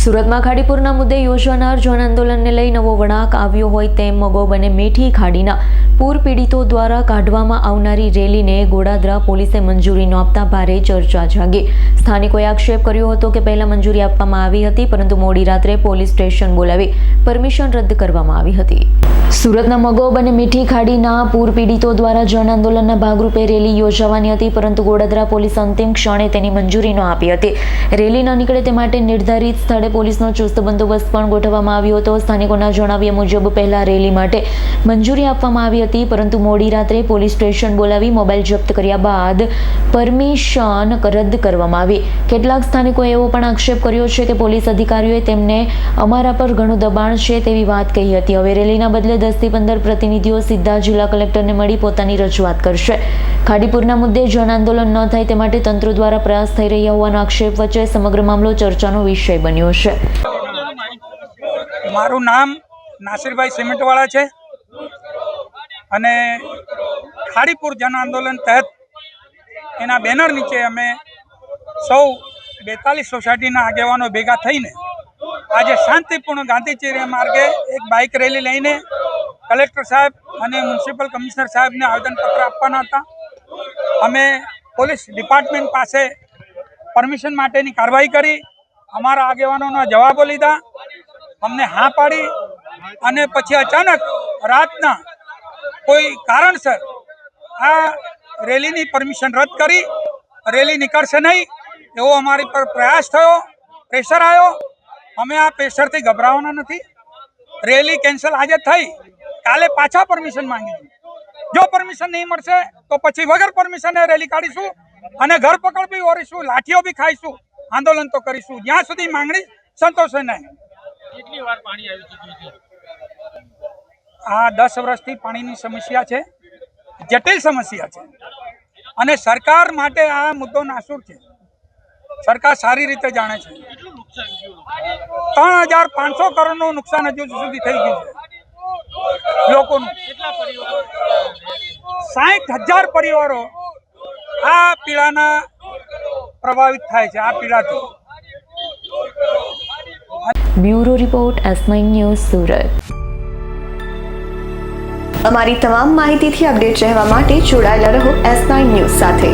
સુરતમાં ખાડીપુરના મુદ્દે યોજાનાર જન આંદોલનને લઈ નવો વળાંક આવ્યો હોય તેમ મગોબ અને મીઠી ખાડીના પૂર પીડિતો દ્વારા કાઢવામાં આવનારી રેલીને ગોડાદરા પોલીસે મંજૂરી ન આપતા ભારે ચર્ચા જાગી। સ્થાનિકોએ આક્ષેપ કર્યો હતો કે પહેલા મંજૂરી આપવામાં આવી હતી, પરંતુ મોડી રાત્રે પોલીસ સ્ટેશન બોલાવી પરમિશન રદ કરવામાં આવી હતી। સુરતના મગોબ અને મીઠી ખાડીના પૂર પીડિતો દ્વારા જન આંદોલનના ભાગરૂપે રેલી યોજાવાની હતી, પરંતુ ગોડાદરા પોલીસ અંતિમ ક્ષણે તેની મંજૂરી ન આપી હતી। રેલી ન નીકળે તે માટે નિર્ધારિત સ્થળે પોલીસનો ચુસ્ત બંદોબસ્ત પણ ગોઠવવામાં આવ્યો હતો। સ્થાનિકોના જણાવ્યા મુજબ પહેલા રેલી માટે મંજૂરી આપવામાં આવી હતી, પરંતુ મોડી રાત્રે પોલીસ સ્ટેશન બોલાવી મોબાઈલ જપ્ત કર્યા બાદ પરમિશન રદ કરવામાં આવી। કેટલાક સ્થાનિકોએ એવો પણ આક્ષેપ કર્યો છે કે પોલીસ અધિકારીઓએ તેમને અમારા પર ઘણું દબાણ છે તેવી વાત કહી હતી। હવે રેલીના બદલે 10 થી 15 પ્રતિનિધિઓ સીધા જિલ્લા કલેક્ટરને મળી પોતાની રજૂઆત કરશે। ખાડીપુરના મુદ્દે જન આંદોલન ન થાય તે માટે તંત્ર દ્વારા પ્રયાસ થઈ રહ્યા હોવાનો આક્ષેપ વચ્ચે સમગ્ર મામલો ચર્ચાનો વિષય બન્યો છે। મારું નામ નાસિરભાઈ સિમેન્ટવાળા છે અને ખાડીપુર જન આંદોલન તહેત એના બેનર નીચે અમે સૌ 42 સોસાયટીના આગેવાનો ભેગા થઈને આજે શાંતિપૂર્ણ ગાંધીચીરી માર્ગે એક બાઇક રેલી લઈને કલેક્ટર સાહેબ અને મ્યુનિસિપલ કમિશનર સાહેબને આવેદનપત્ર આપવાના હતા। અમે પોલીસ ડિપાર્ટમેન્ટ પાસે પરમિશન માટેની કાર્યવાહી કરી, અમારા આગેવાનોના જવાબો લીધા, અમને હા પાડી અને પછી અચાનક રાતના કોઈ કારણસર આ રેલીની પરમિશન રદ કરી રેલી નીકળશે નહીં એવો અમારી પર પ્રયાસ થયો, પ્રેશર આવ્યો। અમે આ પ્રેશરથી ગભરાવાના નથી। રેલી કેન્સલ આજે થઈ, કાલે પાછા પરમિશન માંગીશું। જો પરમિશન નહીં મળશે તો પછી વગર પરમિશને રેલી કાઢીશું અને ધરપકડ બી ઓરીશું, લાઠીઓ બી ખાઈશું, આંદોલન તો કરીશું જ્યાં સુધી માંગણી સંતોષે નહીં। કેટલી વાર પાણી આવી ચૂક્યું છે? આ 10 વર્ષથી પાણીની સમસ્યા છે, જટિલ સમસ્યા છે અને સરકાર માટે આ મુદ્દો નાસુર છે। સરકાર સારી રીતે જાણે છે। 3500 કરોડનું નુકસાન હજુ સુધી થઈ ગયું છે લોકોનું। 60,000 પરિવારો આ પીડાના પ્રભાવિત થાય છે। આ પીડાથી bureau report S9 news Surat. અમારી તમામ માહિતીથી અપડેટ રહેવા માટે જોડાયેલા રહો S9 ન્યૂઝ સાથે।